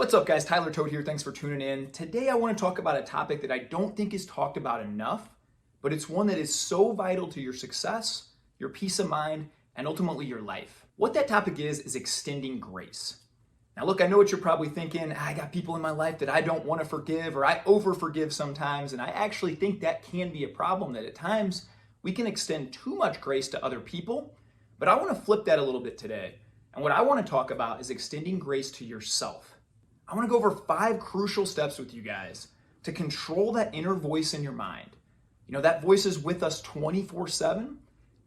What's up, guys? Tyler Toad here. Thanks for tuning in. Today I want to talk about a topic that I don't think is talked about enough, but it's one that is so vital to your success, your peace of mind, and ultimately your life. What that topic is extending grace. Now look, I know what you're probably thinking. I got people in my life that I don't want to forgive, or I over-forgive sometimes, and I actually think that can be a problem, that at times we can extend too much grace to other people, but I want to flip that a little bit today. And what I want to talk about is extending grace to yourself. I want to go over 5 crucial steps with you guys to control that inner voice in your mind. You know, that voice is with us 24/7,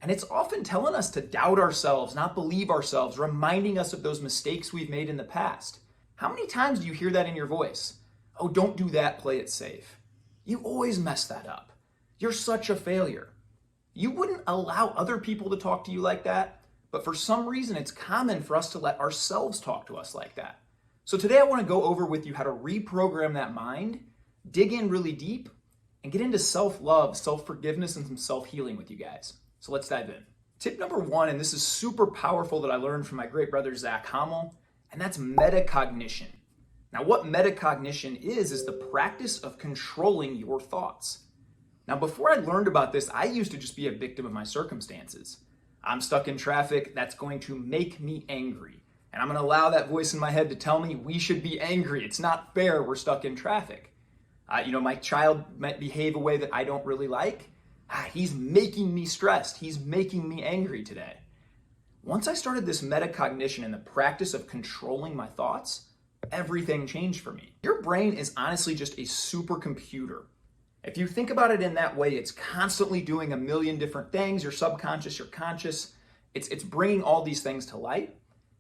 and it's often telling us to doubt ourselves, not believe ourselves, reminding us of those mistakes we've made in the past. How many times do you hear that in your voice? Oh, don't do that, play it safe. You always mess that up. You're such a failure. You wouldn't allow other people to talk to you like that, but for some reason it's common for us to let ourselves talk to us like that. So today I want to go over with you how to reprogram that mind, dig in really deep, and get into self-love, self-forgiveness, and some self-healing with you guys. So let's dive in. Tip number 1, and this is super powerful that I learned from my great brother, Zach Hommel, and that's metacognition. Now what metacognition is the practice of controlling your thoughts. Now before I learned about this, I used to just be a victim of my circumstances. I'm stuck in traffic, that's going to make me angry. And I'm going to allow that voice in my head to tell me we should be angry. It's not fair. We're stuck in traffic. My child might behave a way that I don't really like. He's making me stressed. He's making me angry today. Once I started this metacognition and the practice of controlling my thoughts, everything changed for me. Your brain is honestly just a supercomputer. If you think about it in that way, it's constantly doing a million different things. Your subconscious, your conscious, it's bringing all these things to light.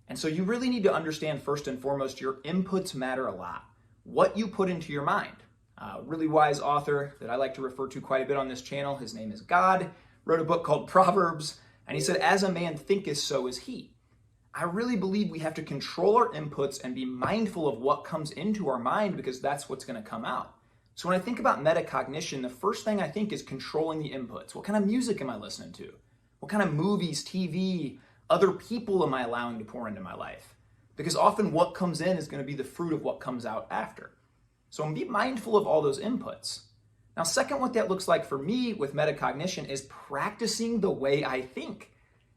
And so you really need to understand first and foremost, your inputs matter a lot. What you put into your mind. A really wise author that I like to refer to quite a bit on this channel, his name is God, wrote a book called Proverbs, and he said, as a man thinketh, so is he. I really believe we have to control our inputs and be mindful of what comes into our mind because that's what's going to come out. So when I think about metacognition, the first thing I think is controlling the inputs. What kind of music am I listening to? What kind of movies, TV, other people am I allowing to pour into my life? Because often what comes in is going to be the fruit of what comes out after. So be mindful of all those inputs. Now, second, what that looks like for me with metacognition is practicing the way I think.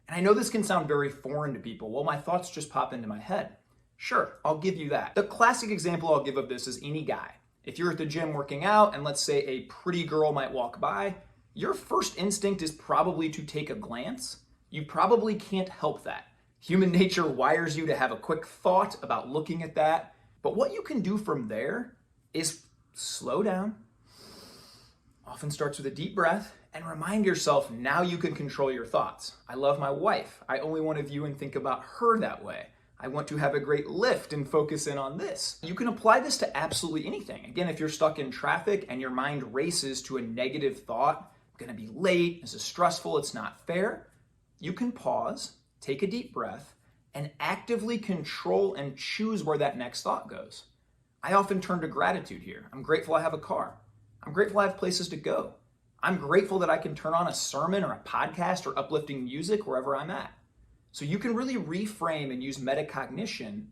And I know this can sound very foreign to people. Well, my thoughts just pop into my head. Sure, I'll give you that. The classic example I'll give of this is any guy. If you're at the gym working out and let's say a pretty girl might walk by, your first instinct is probably to take a glance. You probably can't help that. Human nature wires you to have a quick thought about looking at that. But what you can do from there is slow down, often starts with a deep breath, and remind yourself now you can control your thoughts. I love my wife. I only want to view and think about her that way. I want to have a great lift and focus in on this. You can apply this to absolutely anything. Again, if you're stuck in traffic and your mind races to a negative thought, I'm going to be late, this is stressful, it's not fair. You can pause, take a deep breath, and actively control and choose where that next thought goes. I often turn to gratitude here. I'm grateful I have a car. I'm grateful I have places to go. I'm grateful that I can turn on a sermon or a podcast or uplifting music wherever I'm at. So you can really reframe and use metacognition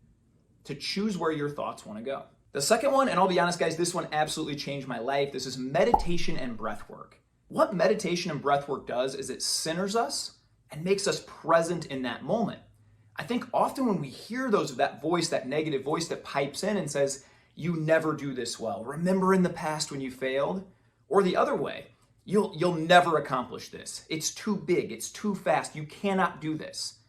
to choose where your thoughts want to go. The second one, and I'll be honest guys, this one absolutely changed my life. This is meditation and breathwork. What meditation and breathwork does is it centers us and makes us present in that moment. I think often when we hear that voice, that negative voice that pipes in and says, you never do this well, remember in the past when you failed, or the other way, you'll never accomplish this. It's too big, it's too fast, you cannot do this.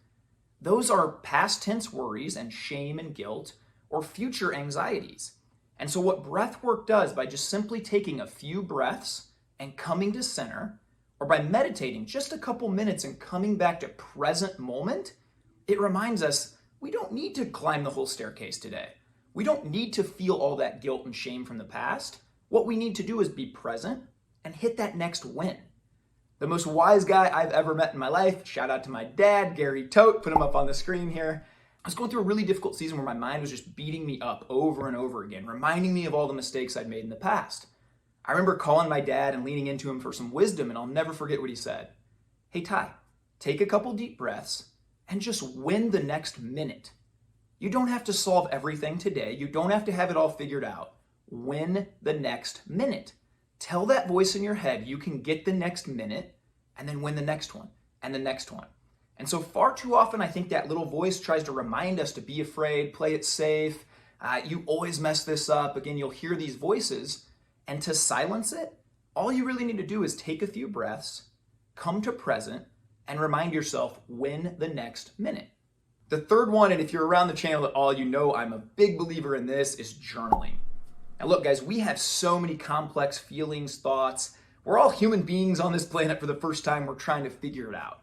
Those are past tense worries and shame and guilt or future anxieties. And so what breathwork does by just simply taking a few breaths and coming to center, or by meditating just a couple minutes and coming back to present moment, it reminds us we don't need to climb the whole staircase today. We don't need to feel all that guilt and shame from the past. What we need to do is be present and hit that next win. The most wise guy I've ever met in my life, shout out to my dad, Gary Tote, put him up on the screen here. I was going through a really difficult season where my mind was just beating me up over and over again, reminding me of all the mistakes I'd made in the past. I remember calling my dad and leaning into him for some wisdom, and I'll never forget what he said. Hey, Ty, take a couple deep breaths and just win the next minute. You don't have to solve everything today. You don't have to have it all figured out. Win the next minute. Tell that voice in your head you can get the next minute and then win the next one and the next one. And so far too often, I think that little voice tries to remind us to be afraid, play it safe. You always mess this up. Again, you'll hear these voices. And to silence it, all you really need to do is take a few breaths, come to present, and remind yourself, win the next minute. The third one, and if you're around the channel at all, you know I'm a big believer in this, is journaling. Now look, guys, we have so many complex feelings, thoughts. We're all human beings on this planet for the first time. We're trying to figure it out.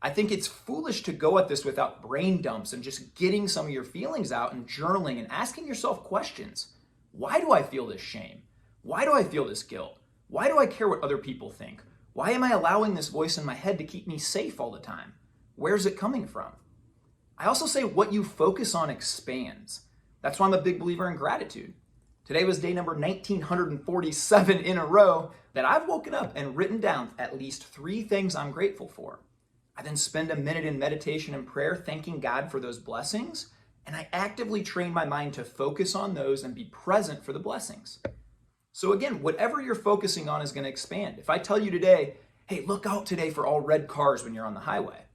I think it's foolish to go at this without brain dumps and just getting some of your feelings out and journaling and asking yourself questions. Why do I feel this shame? Why do I feel this guilt? Why do I care what other people think? Why am I allowing this voice in my head to keep me safe all the time? Where's it coming from? I also say what you focus on expands. That's why I'm a big believer in gratitude. Today was day number 1947 in a row that I've woken up and written down at least 3 things I'm grateful for. I then spend a minute in meditation and prayer thanking God for those blessings, and I actively train my mind to focus on those and be present for the blessings. So again, whatever you're focusing on is going to expand. If I tell you today, hey, look out today for all red cars when you're on the highway,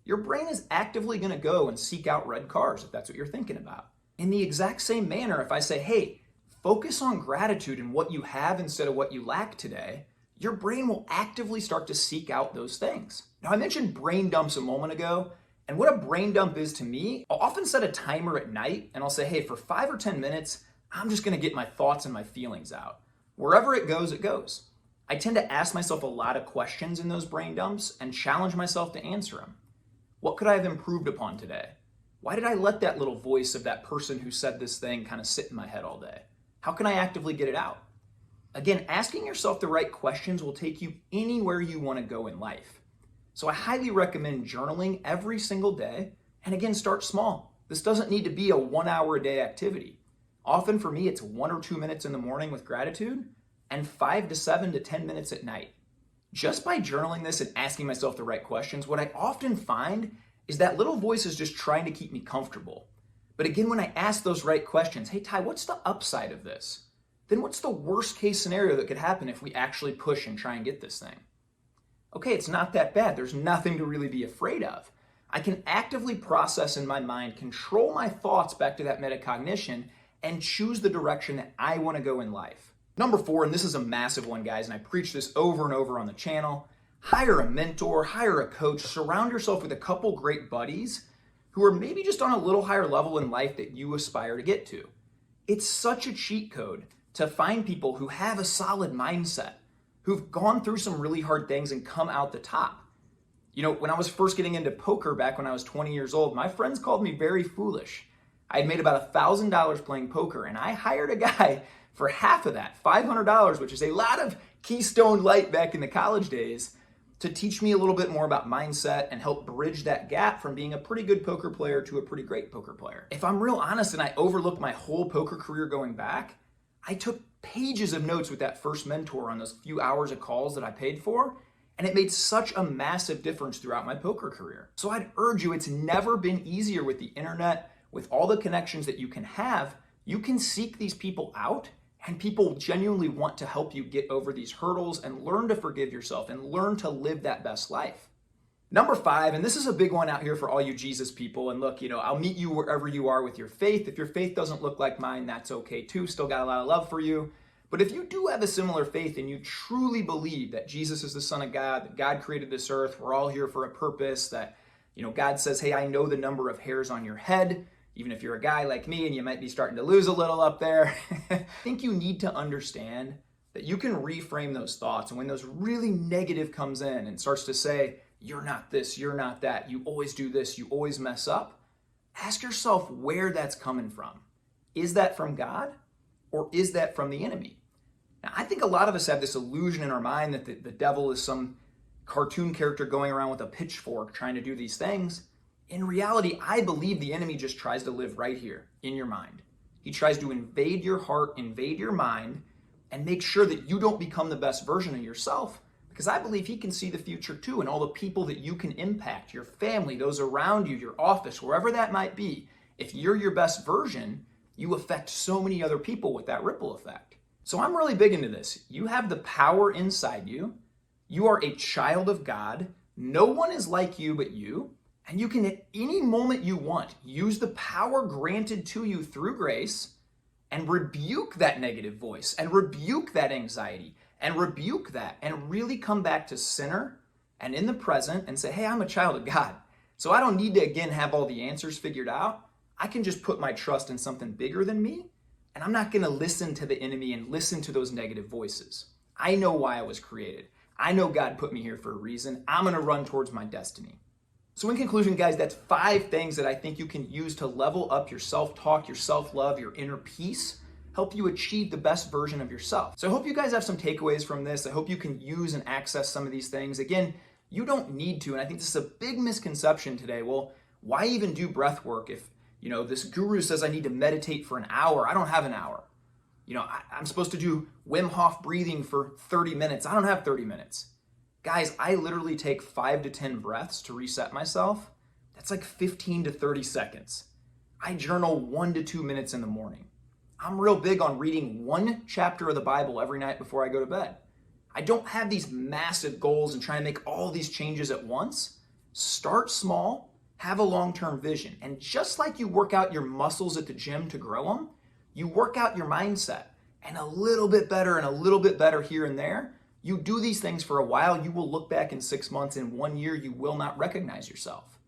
your brain is actively going to go and seek out red cars if that's what you're thinking about. In the exact same manner, if I say, hey, focus on gratitude and what you have instead of what you lack today, your brain will actively start to seek out those things. Now, I mentioned brain dumps a moment ago, and what a brain dump is to me, I'll often set a timer at night and I'll say, hey, for 5 or 10 minutes, I'm just going to get my thoughts and my feelings out. Wherever it goes, it goes. I tend to ask myself a lot of questions in those brain dumps and challenge myself to answer them. What could I have improved upon today? Why did I let that little voice of that person who said this thing kind of sit in my head all day? How can I actively get it out? Again, asking yourself the right questions will take you anywhere you want to go in life. So I highly recommend journaling every single day. And again, start small. This doesn't need to be a 1 hour a day activity. Often for me, it's 1 or 2 minutes in the morning with gratitude and 5 to 7 to 10 minutes at night. Just by journaling this and asking myself the right questions, what I often find is that little voice is just trying to keep me comfortable. But again, when I ask those right questions, hey, Ty, what's the upside of this? Then what's the worst case scenario that could happen if we actually push and try and get this thing? Okay, it's not that bad. There's nothing to really be afraid of. I can actively process in my mind, control my thoughts back to that metacognition, and choose the direction that I want to go in life. Number 4, and this is a massive one, guys, and I preach this over and over on the channel, hire a mentor, hire a coach, surround yourself with a couple great buddies who are maybe just on a little higher level in life that you aspire to get to. It's such a cheat code to find people who have a solid mindset, who've gone through some really hard things and come out the top. You know, when I was first getting into poker back when I was 20 years old, my friends called me very foolish. I had made about $1,000 playing poker, and I hired a guy for half of that, $500, which is a lot of Keystone Light back in the college days, to teach me a little bit more about mindset and help bridge that gap from being a pretty good poker player to a pretty great poker player. If I'm real honest and I overlook my whole poker career going back, I took pages of notes with that first mentor on those few hours of calls that I paid for, and it made such a massive difference throughout my poker career. So I'd urge you, it's never been easier with the internet, with all the connections that you can have. You can seek these people out, and people genuinely want to help you get over these hurdles and learn to forgive yourself and learn to live that best life. Number 5, and this is a big one out here for all you Jesus people, and look, I'll meet you wherever you are with your faith. If your faith doesn't look like mine, that's okay too. Still got a lot of love for you. But if you do have a similar faith and you truly believe that Jesus is the Son of God, that God created this earth, we're all here for a purpose, that God says, hey, I know the number of hairs on your head, even if you're a guy like me and you might be starting to lose a little up there, I think you need to understand that you can reframe those thoughts. And when those really negative comes in and starts to say, you're not this, you're not that, you always do this, you always mess up, ask yourself where that's coming from. Is that from God or is that from the enemy? Now, I think a lot of us have this illusion in our mind that the devil is some cartoon character going around with a pitchfork trying to do these things. In reality, I believe the enemy just tries to live right here in your mind. He tries to invade your heart, invade your mind, and make sure that you don't become the best version of yourself, because I believe he can see the future too, and all the people that you can impact, your family, those around you, your office, wherever that might be. If you're your best version, you affect so many other people with that ripple effect. So I'm really big into this. You have the power inside you. You are a child of God. No one is like you but you. And you can, at any moment you want, use the power granted to you through grace and rebuke that negative voice and rebuke that anxiety and rebuke that and really come back to center and in the present and say, hey, I'm a child of God. So I don't need to, again, have all the answers figured out. I can just put my trust in something bigger than me, and I'm not going to listen to the enemy and listen to those negative voices. I know why I was created. I know God put me here for a reason. I'm going to run towards my destiny. So in conclusion, guys, that's 5 things that I think you can use to level up your self-talk, your self-love, your inner peace, help you achieve the best version of yourself. So I hope you guys have some takeaways from this. I hope you can use and access some of these things. Again, you don't need to, and I think this is a big misconception today. Well, why even do breath work if, this guru says I need to meditate for an hour? I don't have an hour. I'm supposed to do Wim Hof breathing for 30 minutes. I don't have 30 minutes. Guys, I literally take 5 to 10 breaths to reset myself. That's like 15 to 30 seconds. I journal 1 to 2 minutes in the morning. I'm real big on reading 1 chapter of the Bible every night before I go to bed. I don't have these massive goals and try to make all these changes at once. Start small, have a long-term vision. And just like you work out your muscles at the gym to grow them, you work out your mindset. And a little bit better and a little bit better here and there. You do these things for a while, you will look back in 6 months, in 1 year, you will not recognize yourself.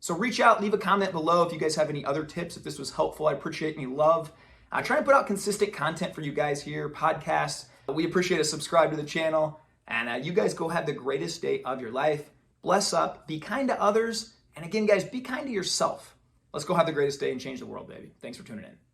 So reach out, leave a comment below if you guys have any other tips, if this was helpful. I appreciate any love. I try to put out consistent content for you guys here, podcasts. We appreciate a subscribe to the channel. And you guys go have the greatest day of your life. Bless up, be kind to others. And again, guys, be kind to yourself. Let's go have the greatest day and change the world, baby. Thanks for tuning in.